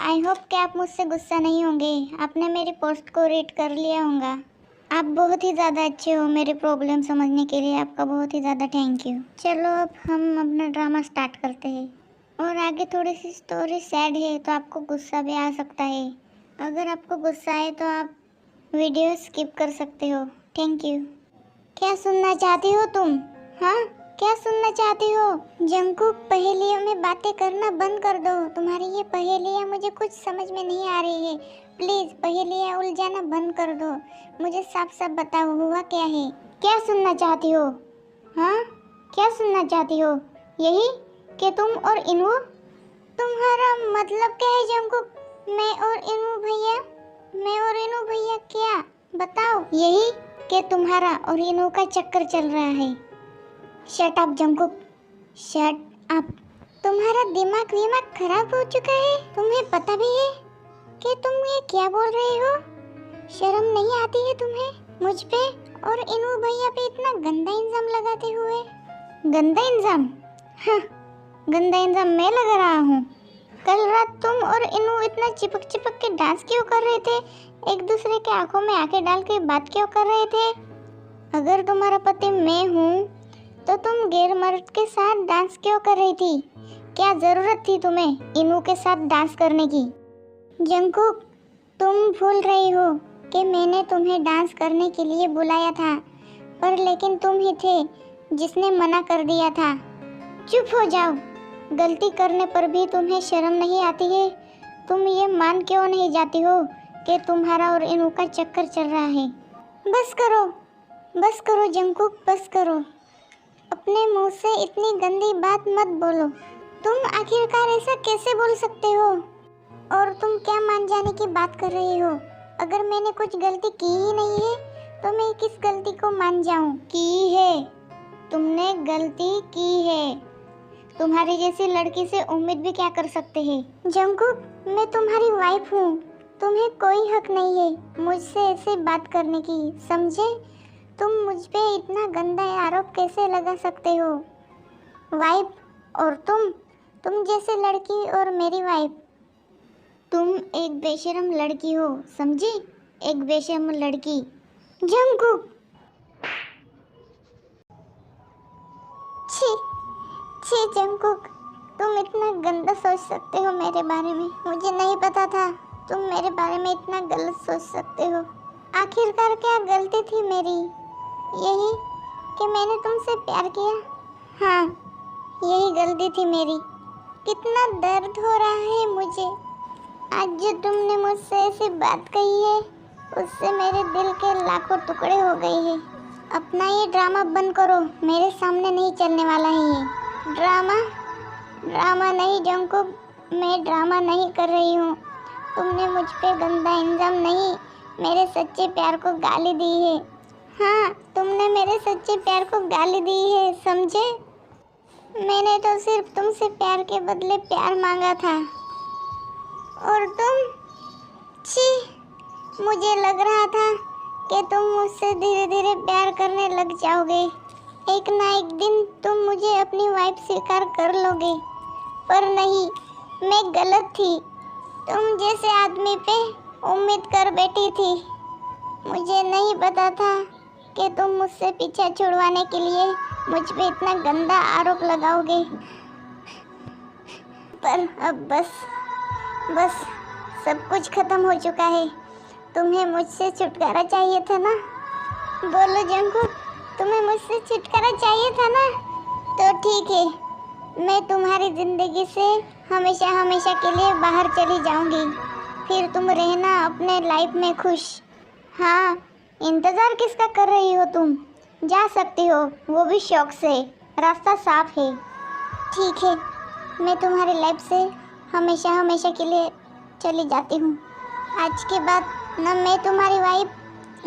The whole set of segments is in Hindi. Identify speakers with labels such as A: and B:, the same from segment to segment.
A: आई होप कि आप मुझसे गुस्सा नहीं होंगे। आपने मेरी पोस्ट को रीड कर लिया होगा। आप बहुत ही ज़्यादा अच्छे हो। मेरी प्रॉब्लम समझने के लिए आपका बहुत ही ज़्यादा थैंक यू। चलो अब हम अपना ड्रामा स्टार्ट करते हैं। और आगे थोड़ी सी स्टोरी सैड है तो आपको गुस्सा भी आ सकता है। अगर आपको गुस्सा आए तो आप वीडियो स्किप कर सकते हो। Thank you. क्या सुनना चाहती हो तुम? हाँ, क्या सुनना चाहती हो? जंकुक, पहेलियों में बातें करना बंद कर दो। तुम्हारी ये पहेलियाँ मुझे कुछ समझ में नहीं आ रही है। प्लीज पहेलियाँ उलझाना बंद कर दो। मुझे साफ साफ बताओ, हुआ क्या है? क्या सुनना चाहती हो? हाँ, क्या सुनना चाहती हो? यही कि तुम और इनू? तुम्हारा मतलब क्या है जंकुक? मैं और इनू भैया? मैं और इनू भैया क्या? बताओ। यही कि तुम्हारा और इनू का चक्कर चल रहा है। Shut up Jungkook, shut up. तुम्हारा दिमाग विमाग खराब हो चुका है। तुम्हें पता भी है कि तुम ये क्या बोल रहे हो? शर्म नहीं आती है तुम्हें मुझ पे और इनू भैया पे इतना गंदा इल्जाम लगाते हुए? गंदा इल्जाम? हाँ, गंदा इल्जाम मैं लगा रहा हूँ? कल रात तुम और इनू इतना चिपक चिपक के डांस क्यों कर रहे थे? एक दूसरे के आंखों में आंखें डाल के बात क्यों कर रहे थे? अगर तुम्हारा पति मैं हूँ तो तुम गैर मर्द के साथ डांस क्यों कर रही थी? क्या जरूरत थी तुम्हें इनू के साथ डांस करने की? जंकुक, तुम भूल रही हो कि मैंने तुम्हें डांस करने के लिए बुलाया था, पर लेकिन तुम ही थे जिसने मना कर दिया था। चुप हो जाओ। गलती करने पर भी तुम्हें शर्म नहीं आती है? तुम ये मान क्यों नहीं जाती हो कि तुम्हारा और इनू का चक्कर चल रहा है? बस करो जंकुक, बस करो। अपने मुंह से इतनी गंदी बात मत बोलो। तुम आखिरकार ऐसा कैसे बोल सकते हो? और तुम क्या मान जाने की बात कर रही हो? अगर मैंने कुछ गलती की ही नहीं है तो मैं किस गलती को मान जाऊं? की है, तुमने गलती की है। तुम्हारी जैसी लड़की से उम्मीद भी क्या कर सकते हैं? जंकुक, मैं तुम्हारी वाइफ हूँ। तुम्हें कोई हक नहीं है मुझसे ऐसे बात करने की, समझे? तुम मुझ पे इतना गंदा आरोप कैसे लगा सकते हो? वाइफ और तुम जैसे लड़की और मेरी वाइफ। तुम एक बेशरम लड़की हो, समझी? एक बेशरम लड़की। जंकुक, छी छी जंकुक, तुम इतना गंदा सोच सकते हो मेरे बारे में। मुझे नहीं पता था तुम मेरे बारे में इतना गलत सोच सकते हो। आखिरकार क्या गलती थी मेरी? यही कि मैंने तुमसे प्यार किया। हाँ, यही गलती थी मेरी। कितना दर्द हो रहा है मुझे। आज जो तुमने मुझसे ऐसी बात कही है उससे मेरे दिल के लाखों टुकड़े हो गए हैं। अपना ये ड्रामा बंद करो, मेरे सामने नहीं चलने वाला है ये ड्रामा नहीं जंकुक, मैं ड्रामा नहीं कर रही हूँ। तुमने मुझ पे गंदा इल्जाम नहीं, मेरे सच्चे प्यार को गाली दी है। हाँ, तुमने मेरे सच्चे प्यार को गाली दी है, समझे? मैंने तो सिर्फ तुमसे प्यार के बदले प्यार मांगा था और तुम, छी, मुझे लग रहा था कि तुम मुझसे धीरे धीरे प्यार करने लग जाओगे। एक ना एक दिन तुम मुझे अपनी वाइफ स्वीकार कर लोगे, पर नहीं, मैं गलत थी। तुम जैसे आदमी पे उम्मीद कर बैठी थी। मुझे नहीं पता था कि तुम मुझसे पीछा छुड़वाने के लिए मुझ पे इतना गंदा आरोप लगाओगे। पर अब बस सब कुछ खत्म हो चुका है। तुम्हें मुझसे छुटकारा चाहिए था ना? बोलो जंकुक, तुम्हें मुझसे छुटकारा चाहिए था ना? तो ठीक है, मैं तुम्हारी ज़िंदगी से हमेशा हमेशा के लिए बाहर चली जाऊंगी। फिर तुम रहना अपने लाइफ में खुश। हाँ, इंतज़ार किसका कर रही हो तुम? जा सकती हो, वो भी शौक से। रास्ता साफ है। ठीक है, मैं तुम्हारी लाइफ से हमेशा हमेशा के लिए चली जाती हूँ। आज के बाद न मैं तुम्हारी वाइफ,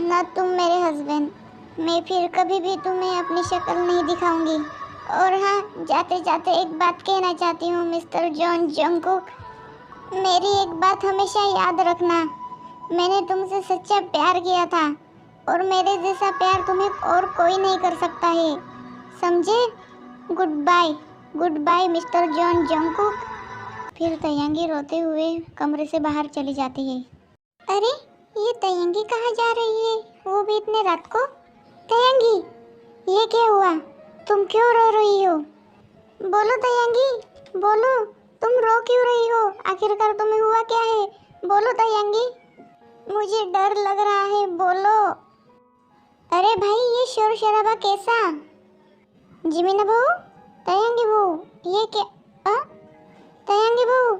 A: न तुम मेरे हस्बैंड। मैं फिर कभी भी तुम्हें अपनी शक्ल नहीं दिखाऊंगी। और हाँ, जाते जाते एक बात कहना चाहती हूँ मिस्टर जॉन जंकुक, मेरी एक बात हमेशा याद रखना। मैंने तुमसे सच्चा प्यार किया था और मेरे जैसा प्यार तुम्हें और कोई नहीं कर सकता है, समझे? Good bye mister John Jungkook. फिर तयंगी रोते हुए कमरे से बाहर चली जाती है। अरे ये तयंगी कहाँ जा रही है, वो भी इतने रात को? तयंगी, ये क्या हुआ? तुम क्यों रो रही हो? बोलो तयंगी, बोलो, तुम रो क्यों रही हो? आखिरकार तुम्हें हुआ क्या है? बोलो तयंगी, मुझे डर लग रहा है, बोलो। अरे भाई ये शोर शराबा कैसा? जिमीना बहू, तयंगी बहू, ये क्या? तयंगी बहू,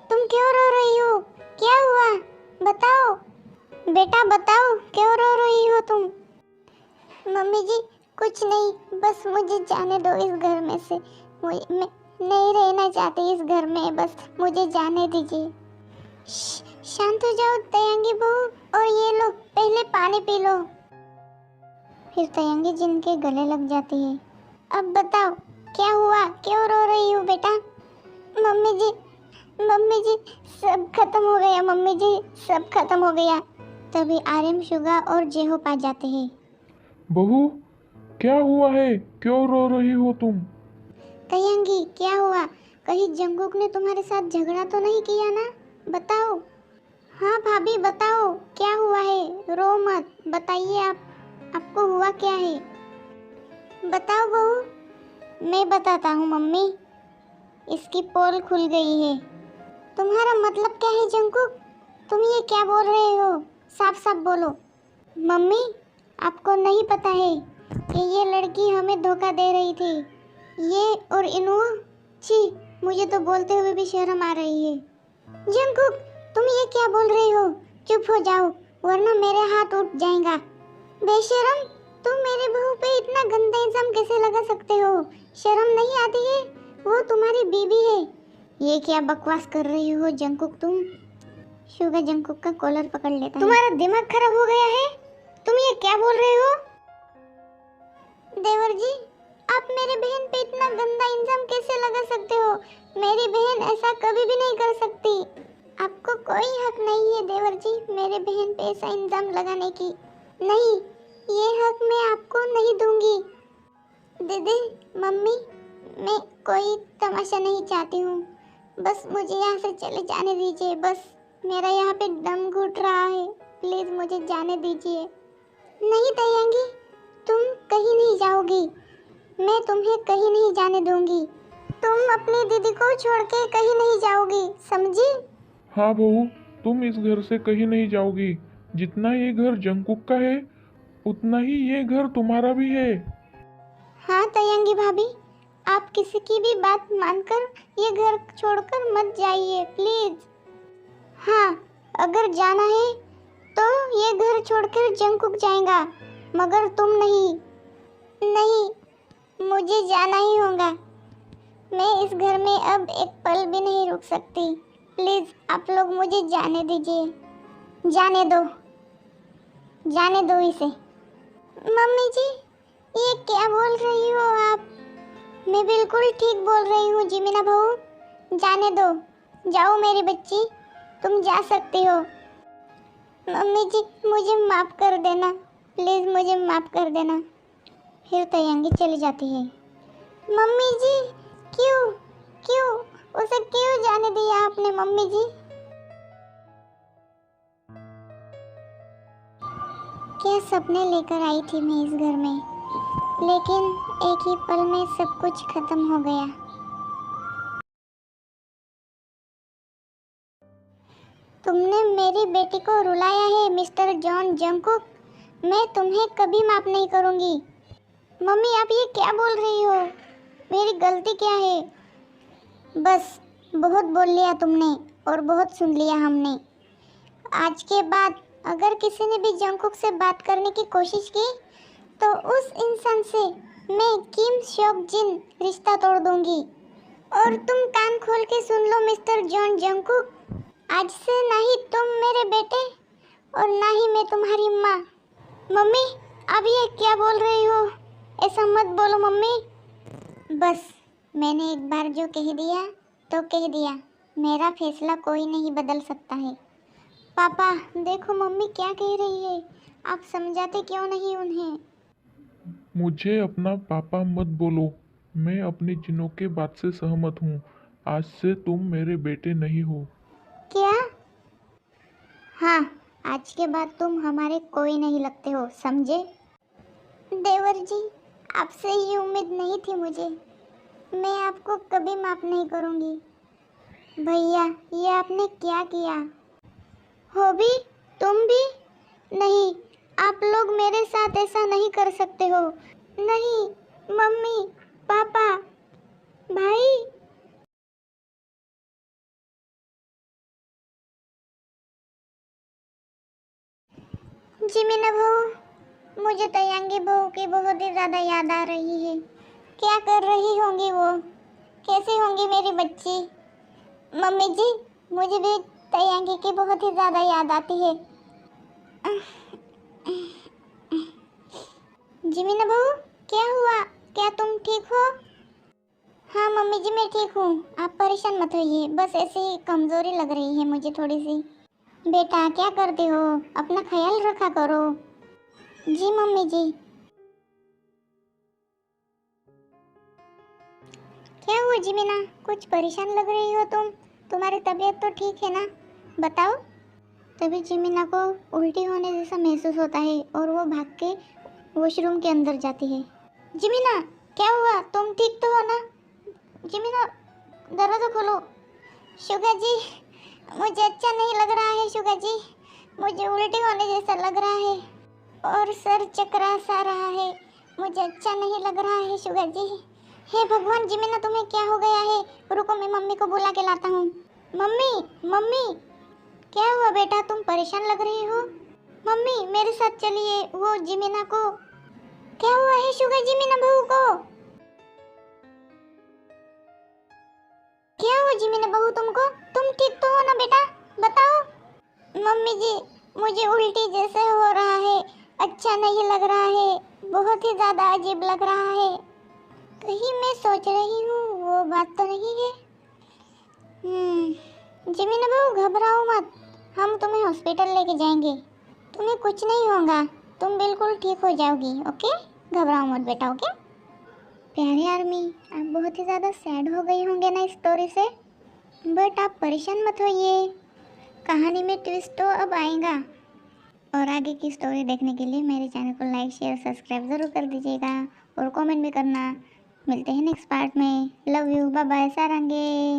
A: तुम क्यों रो रही हो? क्या हुआ? बताओ बेटा, बताओ क्यों रो रही हो तुम? मम्मी जी कुछ नहीं, बस मुझे जाने दो इस घर में से। मैं नहीं रहना चाहती इस घर में, बस मुझे जाने दीजिए। शांत हो जाओ तयंगी बहू, और ये लो पहले पानी पी लो। फिर तयंगी जिनके गले लग जाती है। अब बताओ क्या हुआ, क्यों रो रही हो बेटा? मम्मी जी सब खत्म हो गया, मम्मी जी सब खत्म हो गया। तभी आर्यन, शुगा और जेहो आ जाते हैं।
B: बहू, क्या हुआ है? क्यों रो रही हो तुम?
A: तयंगी क्या हुआ? कहीं जंगकुक ने तुम्हारे साथ झगड़ा तो नहीं किया ना? बताओ। हाँ भाभी बताओ क्या हुआ है, रो मत, बताइए आपको हुआ क्या है? बताओ बहू। मैं बताता हूँ मम्मी, इसकी पोल खुल गई है। तुम्हारा मतलब क्या है जंगकुक? तुम ये क्या बोल रहे हो? साफ साफ बोलो। मम्मी आपको नहीं पता है कि ये लड़की हमें धोखा दे रही थी। ये और इनुआ, छी, मुझे तो बोलते हुए भी शर्म आ रही है। जंगकुक तुम ये क्या बोल रही हो? चुप हो जाओ वरना मेरे हाथ उठ जाएगा। बेशरम, तुम मेरे बहू पे इतना गंदा इल्जाम कैसे लगा सकते हो? शर्म नहीं आती है? वो तुम्हारी बीबी है। ये क्या बकवास कर रही हो जंगकुक तुम? शुगा जंगकुक का कॉलर पकड़ लेता है। तुम्हारा दिमाग खराब हो गया है? तुम ये क्या बोल रहे हो? देवर जी, आप मेरे बहन पे इतना गंदा इल्जाम कैसे लगा सकते हो? मेरी बहन ऐसा कभी भी नहीं कर सकती। आपको कोई हक नहीं है देवर जी मेरे बहन पे ऐसा इल्जाम लगाने की। नहीं, ये हक मैं आपको नहीं दूंगी। दीदी, मम्मी, मैं कोई तमाशा नहीं चाहती हूँ, बस मुझे यहाँ से चले जाने दीजिए। बस मेरा यहाँ पे दम घुट रहा है, प्लीज मुझे जाने दीजिए। नहीं तयंगी, तुम कहीं नहीं जाओगी, मैं तुम्हें कहीं नहीं जाने दूंगी। तुम अपनी दीदी को छोड़ के कहीं नहीं जाओगी, समझी?
B: हाँ बहू, तुम इस घर से कहीं नहीं जाओगी। जितना ये घर जंगकुक का है उतना ही ये घर तुम्हारा भी है।
A: हाँ तयंगी भाभी, आप किसी की भी बात मानकर ये घर छोड़कर मत जाइए प्लीज। हाँ, अगर जाना है तो ये घर छोड़कर जंगकुक जाएगा, मगर तुम नहीं। नहीं, मुझे जाना ही होगा। मैं इस घर में अब एक पल भी नहीं रुक सकती। प्लीज आप लोग मुझे जाने दीजिए। जाने दो, जाने दो इसे। मम्मी जी ये क्या बोल रही हो आप? मैं बिल्कुल ठीक बोल रही हूँ जिमिना बहू, जाने दो। जाओ मेरी बच्ची, तुम जा सकती हो। मम्मी जी मुझे माफ कर देना, प्लीज मुझे माफ कर देना। फिर तयंगी चली जाती है। मम्मी जी क्यों क्यों उसे क्यों जाने दिया आपने मम्मी जी? क्या सपने लेकर आई थी मैं इस घर में, लेकिन एक ही पल में सब कुछ खत्म हो गया। तुमने मेरी बेटी को रुलाया है मिस्टर जॉन जंगकुक, मैं तुम्हें कभी माफ नहीं करूंगी। मम्मी आप ये क्या बोल रही हो? मेरी गलती क्या है? बस बहुत बोल लिया तुमने और बहुत सुन लिया हमने। आज के बाद अगर किसी ने भी जंगकुक से बात करने की कोशिश की तो उस इंसान से मैं किम शोक जिन रिश्ता तोड़ दूंगी। और तुम कान खोल के सुन लो मिस्टर जॉन जंगकुक, आज से ना ही तुम मेरे बेटे और ना ही मैं तुम्हारी माँ। मम्मी अब ये क्या बोल रही हो? ऐसा मत बोलो मम्मी। बस मैंने एक बार जो कह दिया तो कह दिया, मेरा फैसला कोई नहीं बदल सकता है। पापा देखो मम्मी क्या कह रही है, आप समझाते क्यों नहीं उन्हें?
B: मुझे अपना पापा मत बोलो। मैं अपनी जिनों के बात से सहमत हूँ। आज से तुम मेरे बेटे नहीं हो।
A: क्या? हाँ, आज के बाद तुम हमारे कोई नहीं लगते हो, समझे? देवर जी, आपसे ये उम्मीद नहीं थी मुझे। मैं आपको कभी माफ नहीं करूँगी। भैया, ये आपने क्या किया? हो भी? तुम भी? नहीं, आप लोग मेरे साथ ऐसा नहीं कर सकते हो। नहीं, मम्मी, पापा, भाई। जी मीना बहू, मुझे तयंगी बहू की बहुत ही ज़्यादा याद आ रही है। क्या कर रही होंगी वो? कैसी होंगी मेरी बच्ची? मम्मी जी, मुझे भी तयंगी की बहुत ही ज़्यादा याद आती है। जी मीना बहू, क्या हुआ? क्या तुम ठीक हो? हाँ मम्मी जी, मैं ठीक हूँ। आप परेशान मत होइए, बस ऐसे ही कमज़ोरी लग रही है मुझे थोड़ी सी। बेटा, क्या करते हो? अपना ख्याल रखा करो। जी मम्मी जी। क्या हुआ जी मीना? कुछ परेशान लग रही हो तुम। तुम्हारी तबीयत तो ठीक है ना? बताओ। तभी जिमीना को उल्टी होने जैसा महसूस होता है और वो भाग के वॉशरूम के अंदर जाती है। जिमीना, क्या हुआ? तुम ठीक तो हो ना? जिमीना, दरवाजा खोलो। शुगा जी, मुझे अच्छा नहीं लग रहा है शुगा जी। मुझे उल्टी होने जैसा लग रहा है और सर चकरा सा रहा है। मुझे अच्छा नहीं लग रहा है शुगा जी। हे भगवान, जिमीना तुम्हें क्या हो गया है? रुको, मैं मम्मी को बुला के लाता हूँ। मम्मी, मम्मी, क्या हुआ बेटा? तुम परेशान लग रही हो। मम्मी, मेरे साथ चलिए। वो जिमीना को क्या हुआ है शुगा? जिमीना बहू को क्या हुआ? जिमीना बहू तुमको? तुम ठीक तो हो ना बेटा? बताओ। मम्मी जी, मुझे उल्टी जैसे हो रहा है। अच्छा नहीं लग रहा है। बहुत ही ज्यादा अजीब लग रहा है। कहीं मैं सोच रही हूँ वो बात तो नहीं है। जिमीना बहू, घबराओ मत। हम तुम्हें हॉस्पिटल लेके जाएंगे। तुम्हें कुछ नहीं होगा। तुम बिल्कुल ठीक हो जाओगी, ओके? घबराओ मत बेटा, ओके? प्यारे आर्मी, आप बहुत ही ज़्यादा सैड हो गई होंगे ना इस स्टोरी से। बट आप परेशान मत होइए, कहानी में ट्विस्ट तो अब आएगा। और आगे की स्टोरी देखने के लिए मेरे चैनल को लाइक शेयर सब्सक्राइब ज़रूर कर दीजिएगा और कमेंट भी करना। मिलते हैं नेक्स्ट पार्ट में। Love you, bye bye, सारंगे।